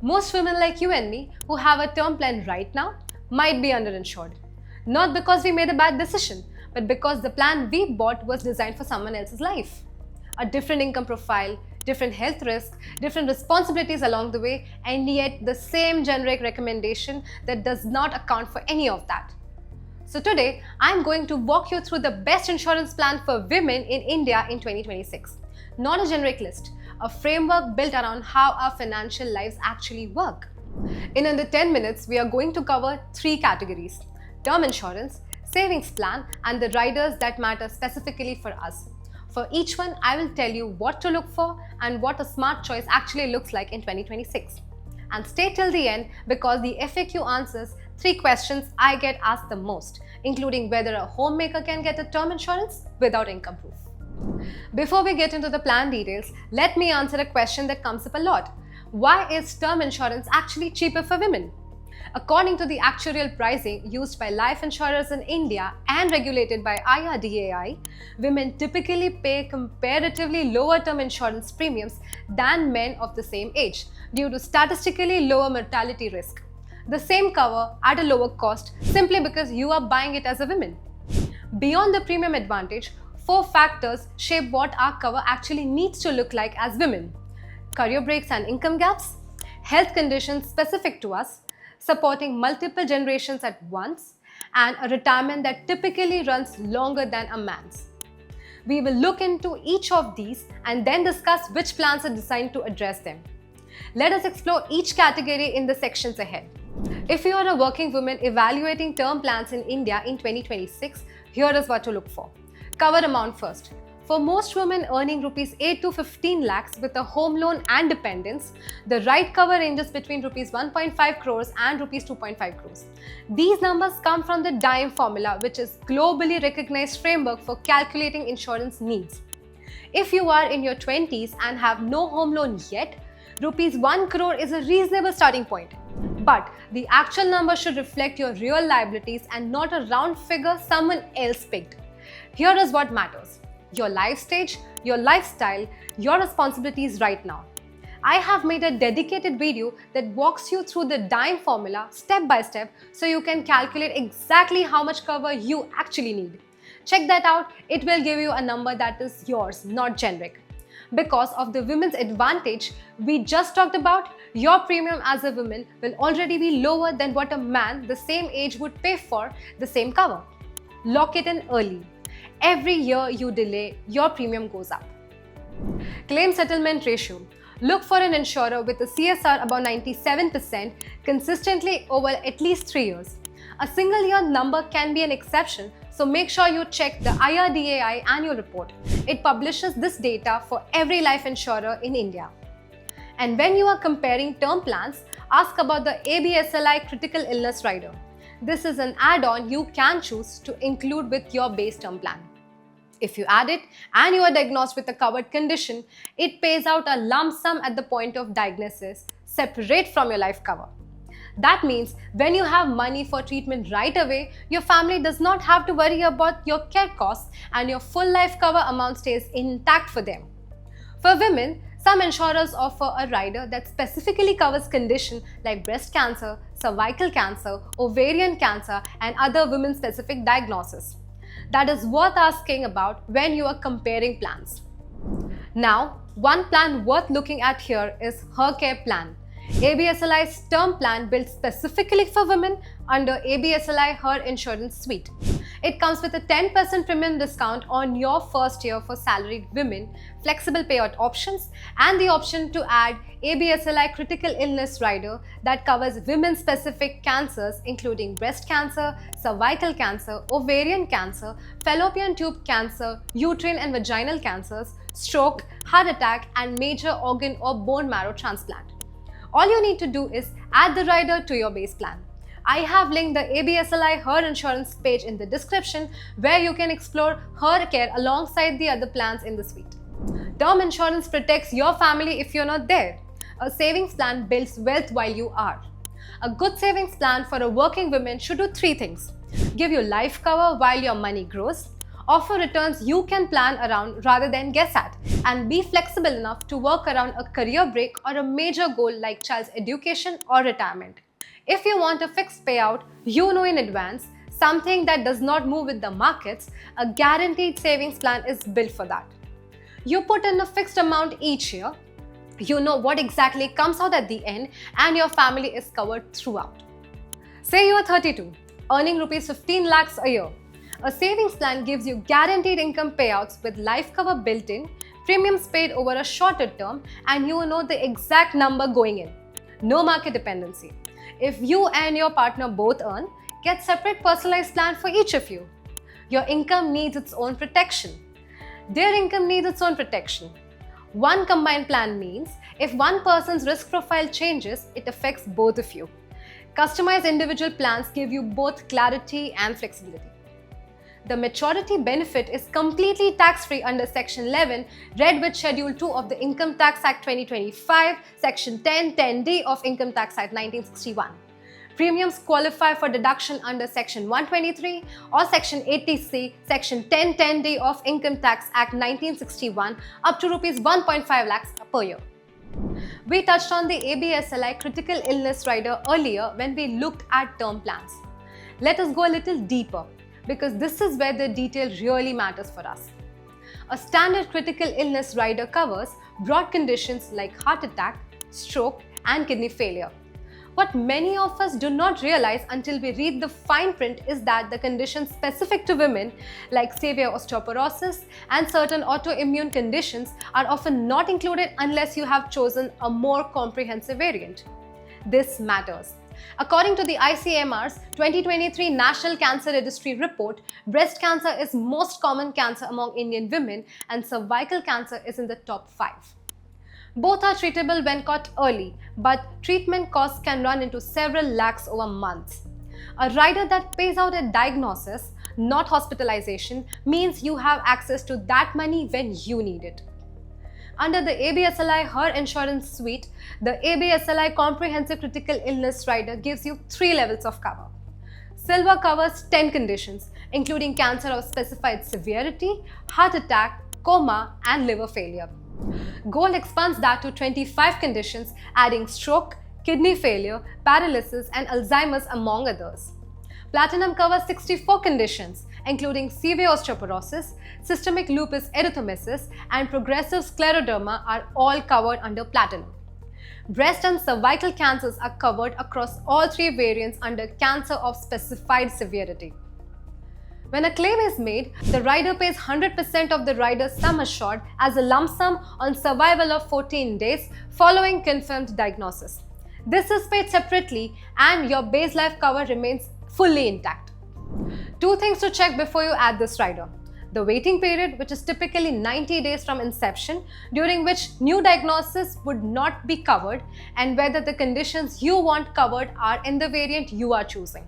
Most women like you and me who have a term plan right now might be underinsured. Not because we made a bad decision, but because the plan we bought was designed for someone else's life. A different income profile, different health risks, different responsibilities along the way, and yet the same generic recommendation that does not account for any of that. So today, I'm going to walk you through the best insurance plan for women in India in 2026. Not a generic list, a framework built around how our financial lives actually work. In under 10 minutes, we are going to cover 3 categories: term insurance, savings plan, and the riders that matter specifically for us. For each one, I will tell you what to look for and what a smart choice actually looks like in 2026. And stay till the end because the FAQ answers 3 questions I get asked the most, including whether a homemaker can get a term insurance without income proof. Before we get into the plan details, let me answer a question that comes up a lot. Why is term insurance actually cheaper for women? According to the actuarial pricing used by life insurers in India and regulated by IRDAI, women typically pay comparatively lower term insurance premiums than men of the same age due to statistically lower mortality risk. The same cover at a lower cost simply because you are buying it as a woman. Beyond the premium advantage, 4 factors shape what our cover actually needs to look like as women: career breaks and income gaps, health conditions specific to us, supporting multiple generations at once, and a retirement that typically runs longer than a man's. We will look into each of these and then discuss which plans are designed to address them. Let us explore each category in the sections ahead. If you are a working woman evaluating term plans in India in 2026, here is what to look for. Cover amount first. For most women earning rupees 8 to 15 lakhs with a home loan and dependents, the right cover ranges between rupees 1.5 crores and rupees 2.5 crores. These numbers come from the DIME formula, which is globally recognized framework for calculating insurance needs. If you are in your 20s and have no home loan yet, rupees 1 crore is a reasonable starting point. But the actual number should reflect your real liabilities and not a round figure someone else picked. Here is what matters: your life stage, your lifestyle, your responsibilities right now. I have made a dedicated video that walks you through the DIME formula step by step so you can calculate exactly how much cover you actually need. Check that out, it will give you a number that is yours, not generic. Because of the women's advantage we just talked about, your premium as a woman will already be lower than what a man the same age would pay for the same cover. Lock it in early. Every year you delay, your premium goes up. Claim settlement ratio. Look for an insurer with a CSR above 97% consistently over at least 3 years. A single year number can be an exception, so make sure you check the IRDAI annual report. It publishes this data for every life insurer in India. And when you are comparing term plans, ask about the ABSLI critical illness rider. This is an add-on you can choose to include with your base term plan. If you add it and you are diagnosed with a covered condition, it pays out a lump sum at the point of diagnosis, separate from your life cover. That means when you have money for treatment right away, your family does not have to worry about your care costs and your full life cover amount stays intact for them. For women, some insurers offer a rider that specifically covers conditions like breast cancer, cervical cancer, ovarian cancer, and other women-specific diagnoses. That is worth asking about when you are comparing plans. Now, one plan worth looking at here is Her Care Plan. ABSLI's term plan built specifically for women under ABSLI Her Insurance Suite. It comes with a 10% premium discount on your first year for salaried women, flexible payout options, and the option to add ABSLI critical illness rider that covers women-specific cancers including breast cancer, cervical cancer, ovarian cancer, fallopian tube cancer, uterine and vaginal cancers, stroke, heart attack, and major organ or bone marrow transplant. All you need to do is add the rider to your base plan. I have linked the ABSLI Her Insurance page in the description where you can explore Her Care alongside the other plans in the suite. Term insurance protects your family if you're not there. A savings plan builds wealth while you are. A good savings plan for a working woman should do 3 things: give you life cover while your money grows, offer returns you can plan around rather than guess at, and be flexible enough to work around a career break or a major goal like child's education or retirement. If you want a fixed payout, you know in advance, something that does not move with the markets, a guaranteed savings plan is built for that. You put in a fixed amount each year, you know what exactly comes out at the end, and your family is covered throughout. Say you are 32, earning rupees 15 lakhs a year. A savings plan gives you guaranteed income payouts with life cover built in, premiums paid over a shorter term, and you know the exact number going in. No market dependency. If you and your partner both earn, get separate personalized plan for each of you. Your income needs its own protection. Their income needs its own protection. One combined plan means if one person's risk profile changes, it affects both of you. Customized individual plans give you both clarity and flexibility. The maturity benefit is completely tax-free under Section 11, read with Schedule 2 of the Income Tax Act 2025, Section 10(10)(d) of Income Tax Act 1961. Premiums qualify for deduction under Section 123 or Section 80C, Section 10(10)(d) of Income Tax Act 1961 up to Rs 1.5 lakhs per year. We touched on the ABSLI critical illness rider earlier when we looked at term plans. Let us go a little deeper, because this is where the detail really matters for us. A standard critical illness rider covers broad conditions like heart attack, stroke, and kidney failure. What many of us do not realize until we read the fine print is that the conditions specific to women, like severe osteoporosis and certain autoimmune conditions, are often not included unless you have chosen a more comprehensive variant. This matters. According to the ICMR's 2023 National Cancer Registry report, breast cancer is most common cancer among Indian women and cervical cancer is in the top 5. Both are treatable when caught early, but treatment costs can run into several lakhs over months. A rider that pays out a diagnosis, not hospitalization, means you have access to that money when you need it. Under the ABSLI Her Insurance Suite, the ABSLI Comprehensive Critical Illness Rider gives you 3 levels of cover. Silver covers 10 conditions, including cancer of specified severity, heart attack, coma, and liver failure. Gold expands that to 25 conditions, adding stroke, kidney failure, paralysis, and Alzheimer's among others. Platinum covers 64 conditions, including severe osteoporosis, systemic lupus erythematosus, and progressive scleroderma are all covered under Platinum. Breast and cervical cancers are covered across all 3 variants under cancer of specified severity. When a claim is made, the rider pays 100% of the rider's sum assured as a lump sum on survival of 14 days following confirmed diagnosis. This is paid separately and your base life cover remains fully intact. 2 things to check before you add this rider. The waiting period, which is typically 90 days from inception, during which new diagnosis would not be covered, and whether the conditions you want covered are in the variant you are choosing.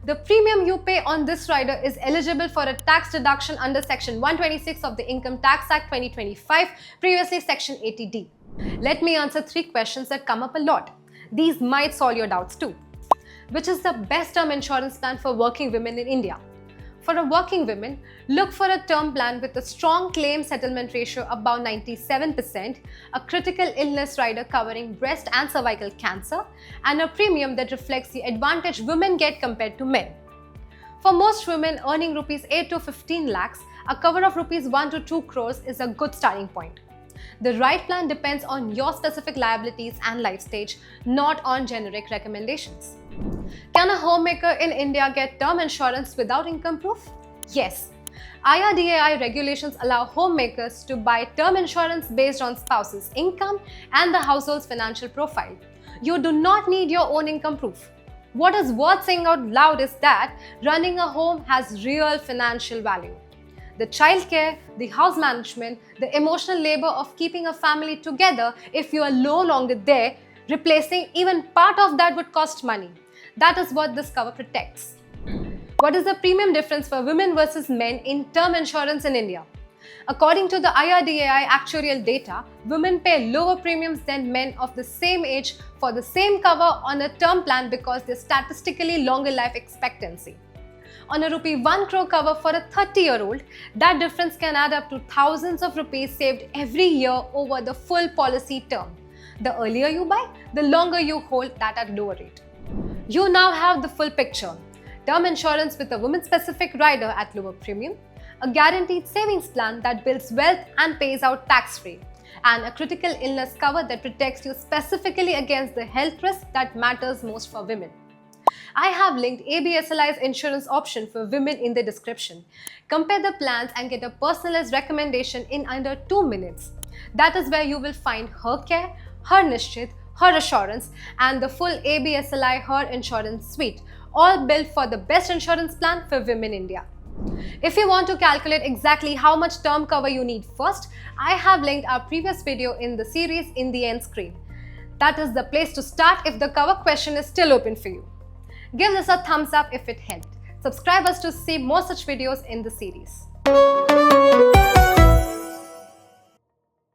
The premium you pay on this rider is eligible for a tax deduction under Section 126 of the Income Tax Act 2025, previously Section 80D. Let me answer 3 questions that come up a lot. These might solve your doubts too. Which is the best term insurance plan for working women in India? For a working woman, look for a term plan with a strong claim settlement ratio above 97%, a critical illness rider covering breast and cervical cancer, and a premium that reflects the advantage women get compared to men. For most women earning Rs 8 to 15 lakhs, a cover of Rs 1 to 2 crores is a good starting point. The right plan depends on your specific liabilities and life stage, not on generic recommendations. Can a homemaker in India get term insurance without income proof? Yes. IRDAI regulations allow homemakers to buy term insurance based on spouse's income and the household's financial profile. You do not need your own income proof. What is worth saying out loud is that running a home has real financial value. The childcare, the house management, the emotional labor of keeping a family together if you are no longer there, replacing even part of that would cost money. That is what this cover protects. What is the premium difference for women versus men in term insurance in India? According to the IRDAI actuarial data, women pay lower premiums than men of the same age for the same cover on a term plan because there's statistically longer life expectancy. On a ₹1 crore cover for a 30-year-old, that difference can add up to thousands of rupees saved every year over the full policy term. The earlier you buy, the longer you hold that at lower rate. You now have the full picture. Term insurance with a women-specific rider at lower premium, a guaranteed savings plan that builds wealth and pays out tax-free, and a critical illness cover that protects you specifically against the health risk that matters most for women. I have linked ABSLI's insurance option for women in the description. Compare the plans and get a personalized recommendation in under 2 minutes. That is where you will find her care, her Nishchit, her assurance, and the full ABSLI Her Insurance suite, all built for the best insurance plan for women in India. If you want to calculate exactly how much term cover you need first, I have linked our previous video in the series in the end screen. That is the place to start if the cover question is still open for you. Give this a thumbs up if it helped. Subscribe us to see more such videos in the series.